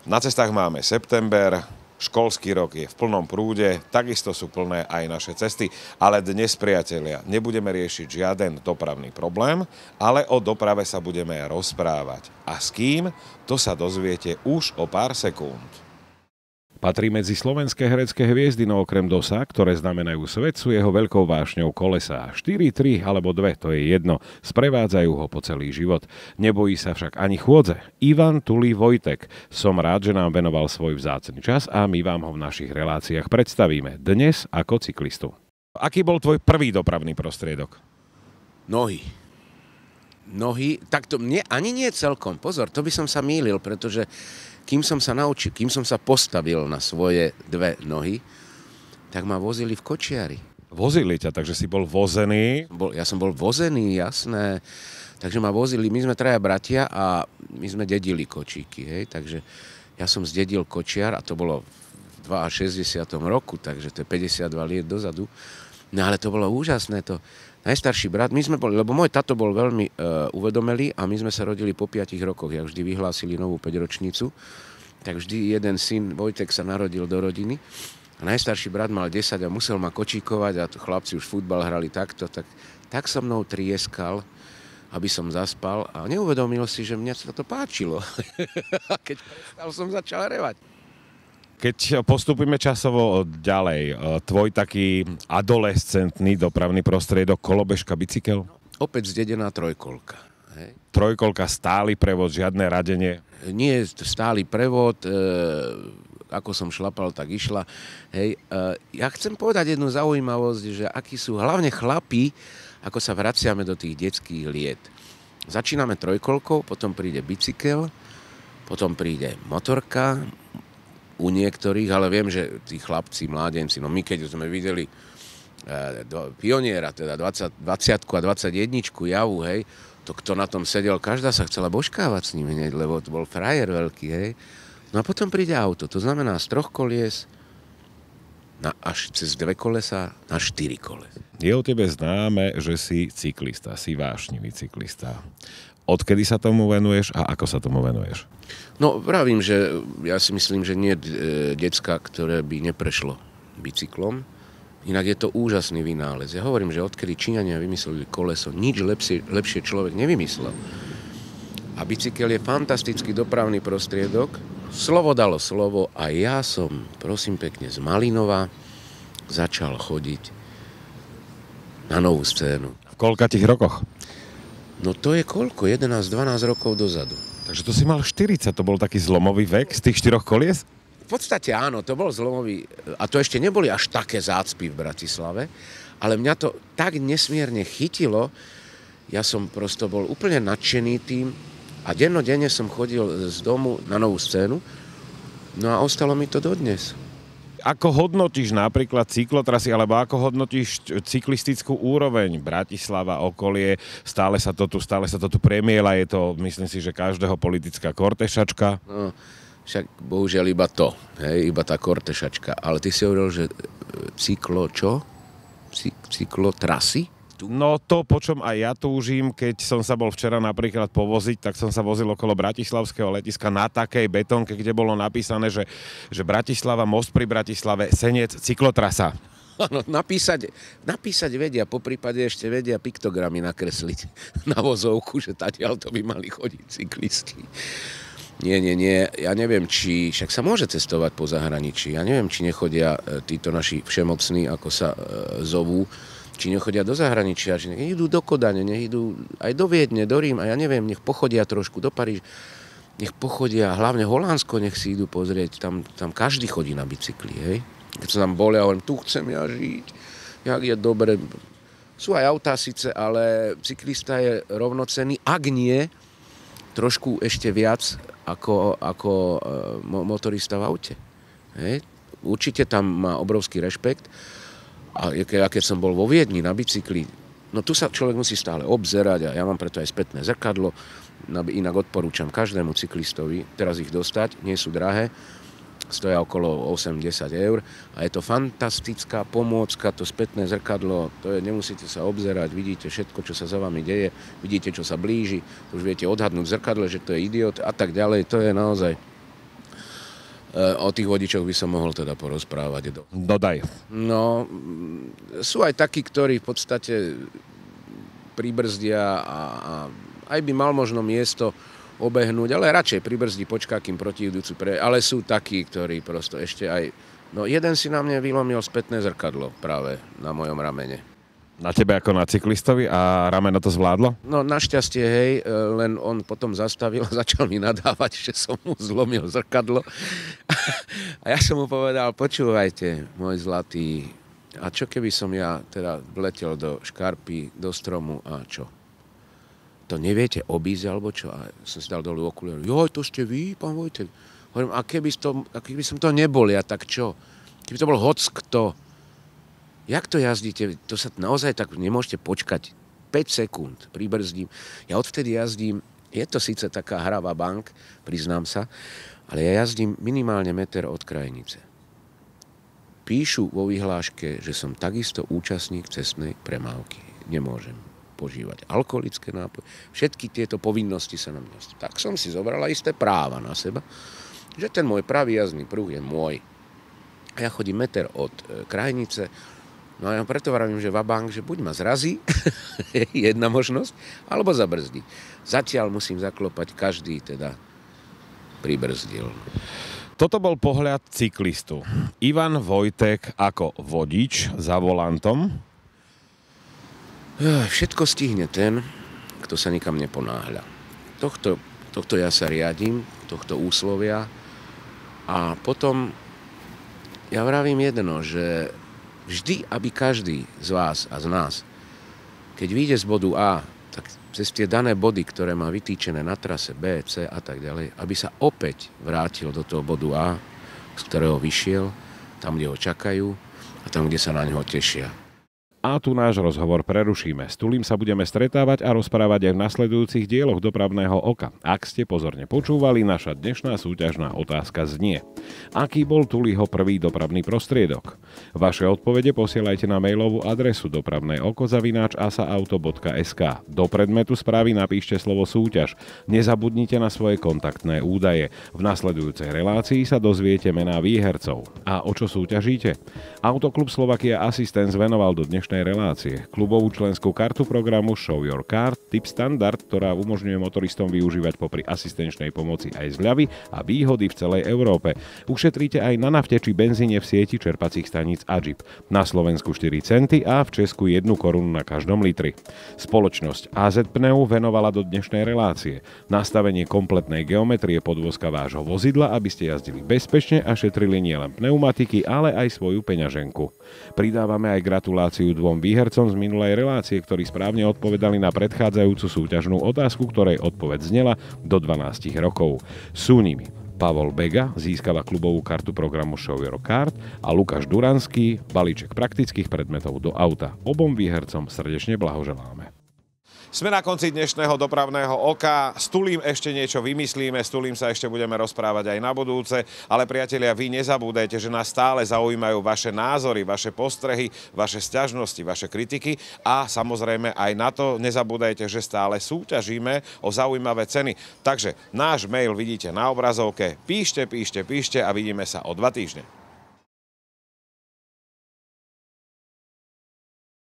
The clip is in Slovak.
Na cestách máme september, školský rok je v plnom prúde, takisto sú plné aj naše cesty, ale dnes, priatelia, nebudeme riešiť žiaden dopravný problém, ale o doprave sa budeme rozprávať. A s kým? To sa dozviete už o pár sekúnd. Patrí medzi slovenské herecké hviezdy, no okrem Dosa, ktoré znamenajú svet, sú jeho veľkou vášňou kolesá. 4, 3 alebo 2, to je jedno. Sprevádzajú ho po celý život. Nebojí sa však ani chôdze. Ivan Tulý Vojtek. Som rád, že nám venoval svoj vzácny čas a my vám ho v našich reláciách predstavíme. Dnes ako cyklistu. Aký bol tvoj prvý dopravný prostriedok? Nohy, tak to mne ani nie celkom. Pozor, to by som sa mýlil, pretože kým som sa postavil na svoje 2 nohy, tak ma vozili v kočiari. Vozili ťa, takže si bol vozený? Ja som bol vozený, jasné. Takže ma vozili, my sme 3 bratia a my sme dedili kočíky, hej. Takže ja som zdedil kočiar a to bolo v 62. roku, takže to je 52 liet dozadu. No ale to bolo úžasné, to najstarší brat, my sme boli, lebo môj tato bol veľmi uvedomelý a my sme sa rodili po 5 rokoch, jak vždy vyhlásili novú 5-ročnicu, tak vždy jeden syn, Vojtek, sa narodil do rodiny a najstarší brat mal 10 a musel ma kočíkovať a chlapci už futbal hrali takto, tak so mnou trieskal, aby som zaspal a neuvedomil si, že mne sa to páčilo. A keď prestal, som začal revať. Keď postupíme časovo ďalej, tvoj taký adolescentný dopravný prostriedok, kolobežka, bicykel? Opäť zdedená trojkolka. Hej. Trojkolka, stály prevod, žiadne radenie? Nie stály prevod, ako som šlapal, tak išla. Hej. Ja chcem povedať jednu zaujímavosť, že akí sú hlavne chlapí, ako sa vraciame do tých detských liet. Začíname trojkolkou, potom príde bicykel, potom príde motorka, u niektorých, ale viem, že tí chlapci, mládenci, no my keď sme videli pioniera, teda 20 a 21 javu, hej, to kto na tom sedel, každá sa chcela božkávať s ním hneď, lebo to bol frajer veľký, hej. No a potom príde auto, to znamená z 3 kolies až cez 2 kolesa na 4 kolesa. Je o tebe známe, že si cyklista, si vášnivý cyklista. Odkedy sa tomu venuješ a ako sa tomu venuješ? No, pravím, že ja si myslím, že nie je decka, ktoré by neprešlo bicyklom. Inak je to úžasný vynález. Ja hovorím, že odkedy Číňania vymysleli koleso, nič lepšie človek nevymyslel. A bicykel je fantastický dopravný prostriedok. Slovo dalo slovo a ja som, prosím pekne, z Malinova začal chodiť na Novú scénu. V koľkatých rokoch? No to je koľko? 11-12 rokov dozadu. Takže to si mal 40, to bol taký zlomový vek z tých 4 kolies? V podstate áno, to bol zlomový, a to ešte neboli až také zácpy v Bratislave, ale mňa to tak nesmierne chytilo, ja som prosto bol úplne nadšený tým a dennodenne som chodil z domu na Novú scénu, no a ostalo mi to dodnes. Ako hodnotíš napríklad cyklotrasy, alebo ako hodnotíš cyklistickú úroveň Bratislava, okolie, stále sa to tu premiela, je to, myslím si, že každého politická kortešačka. No, však bohužiaľ iba to, hej, iba tá kortešačka. Ale ty si hovoril, že cyklotrasy? No to, po čom aj ja túžim, keď som sa bol včera napríklad povoziť, tak som sa vozil okolo bratislavského letiska na takej betónke, kde bolo napísané, že Bratislava, most pri Bratislave, Senec, cyklotrasa. Áno, napísať vedia, poprípade ešte vedia piktogramy nakresliť na vozovku, že tadiaľ to by mali chodiť cyklisti. Nie, ja neviem, však sa môže cestovať po zahraničí, ja neviem, či nechodia títo naši všemocní, ako sa zovú, či nechodia do zahraničia, či nech idú do Kodane, nech idú aj do Viedne, do Rím, a ja neviem, nech pochodia trošku do Paríž, nech pochodia, hlavne Holandsko, nech si idú pozrieť, tam každý chodí na bicykli, hej. Keď sa tam bol, ja hovorím, tu chcem ja žiť, jak je dobre. Sú aj autá síce, ale cyklista je rovnocenný, ak nie, trošku ešte viac ako motorista v aute, hej. Určite tam má obrovský rešpekt. A keď som bol vo Viedni na bicykli, no tu sa človek musí stále obzerať a ja mám preto aj spätné zrkadlo. Inak odporúčam každému cyklistovi teraz ich dostať, nie sú drahé, stoja okolo 8-10 eur a je to fantastická pomôcka, to spätné zrkadlo, nemusíte sa obzerať, vidíte všetko, čo sa za vami deje, vidíte, čo sa blíži, už viete odhadnúť v zrkadle, že to je idiot a tak ďalej, to je naozaj O tých vodičoch by som mohol teda porozprávať. Dodaj. No, sú aj takí, ktorí v podstate pribrzdia a aj by mal možno miesto obehnúť, ale radšej pribrzdí, počká, kým protijdúci ale sú takí, ktorí prosto ešte aj... No, jeden si na mne vylomil spätné zrkadlo práve na mojom ramene. Na tebe ako na cyklistovi a rameno to zvládlo? No našťastie, hej, len on potom zastavil a začal mi nadávať, že som mu zlomil zrkadlo. A ja som mu povedal, počúvajte, môj zlatý, a čo keby som ja teda vletel do škarpy, do stromu a čo? To neviete obísť alebo čo? A som si dal dolu okuliare. Joj, to ste vy, pán Vojtek. Hovorím, a keby som to nebol ja, tak čo? Keby to bol hockto. Jak to jazdíte? To sa naozaj tak nemôžete počkať 5 sekúnd, pribrzdím. Ja odvtedy jazdím, je to síce taká hravá bank, priznám sa, ale ja jazdím minimálne meter od krajnice. Píšu vo vyhláške, že som takisto účastník cestnej premávky. Nemôžem požívať alkoholické nápoje. Všetky tieto povinnosti sa na mňa... Tak som si zobrala isté práva na seba, že ten môj pravý jazdný pruh je môj. A ja chodím meter od krajnice. No a ja preto vravím, že vabank, že buď ma zrazí, jedna možnosť, alebo zabrzdí. Zatiaľ musím zaklopať, každý teda pribrzdil. Toto bol pohľad cyklistu. Ivan Vojtek ako vodič za volantom. Všetko stihne ten, kto sa nikam neponáhľa. Tohto ja sa riadím, tohto úslovia. A potom ja vravím jedno, že vždy, aby každý z vás a z nás, keď vyjde z bodu A, tak cez tie dané body, ktoré má vytýčené na trase B, C a tak ďalej, aby sa opäť vrátil do toho bodu A, z ktorého vyšiel, tam, kde ho čakajú a tam, kde sa na neho tešia. A tu náš rozhovor prerušíme. S Tulím sa budeme stretávať a rozprávať aj v nasledujúcich dieloch Dopravného oka. Ak ste pozorne počúvali, naša dnešná súťažná otázka znie: aký bol Tulího prvý dopravný prostriedok? Vaše odpovede posielajte na mailovú adresu dopravnéoko@asaauto.sk. Do predmetu správy napíšte slovo súťaž. Nezabudnite na svoje kontaktné údaje. V nasledujúcej relácii sa dozviete mená výhercov. A o čo súťažíte? Autoklub Slovakia Assistance venoval do dnešnej relácie klubovú členskú kartu programu Show Your Card typ standard, ktorá umožňuje motoristom využívať popri asistenčnej pomoci aj zľavy a výhody v celej Európe. Ušetríte aj na nafte či benzíne v sieti čerpacích staníc Agip. Na Slovensku 4 centy a v Česku 1 korunu na každom litri. Spoločnosť AZ Pneu venovala do dnešnej relácie nastavenie kompletnej geometrie podvozka vášho vozidla, aby ste jazdili bezpečne a šetrili nielen pneumatiky, ale aj svoju peňaženku. Pridávame aj gratuláciu dvom výhercom z minulej relácie, ktorí správne odpovedali na predchádzajúcu súťažnú otázku, ktorej odpoveď znela do 12 rokov. Sú nimi Pavol Bega, získava klubovú kartu programu Show Your Card, a Lukáš Duranský, balíček praktických predmetov do auta. Obom výhercom srdečne blahoželáme. Sme na konci dnešného Dopravného oka. S Tulím ešte niečo vymyslíme, s Tulím sa ešte budeme rozprávať aj na budúce, ale priatelia, vy nezabúdajte, že nás stále zaujímajú vaše názory, vaše postrehy, vaše sťažnosti, vaše kritiky a samozrejme aj na to nezabúdajte, že stále súťažíme o zaujímavé ceny. Takže náš mail vidíte na obrazovke. Píšte a vidíme sa o 2 týždne.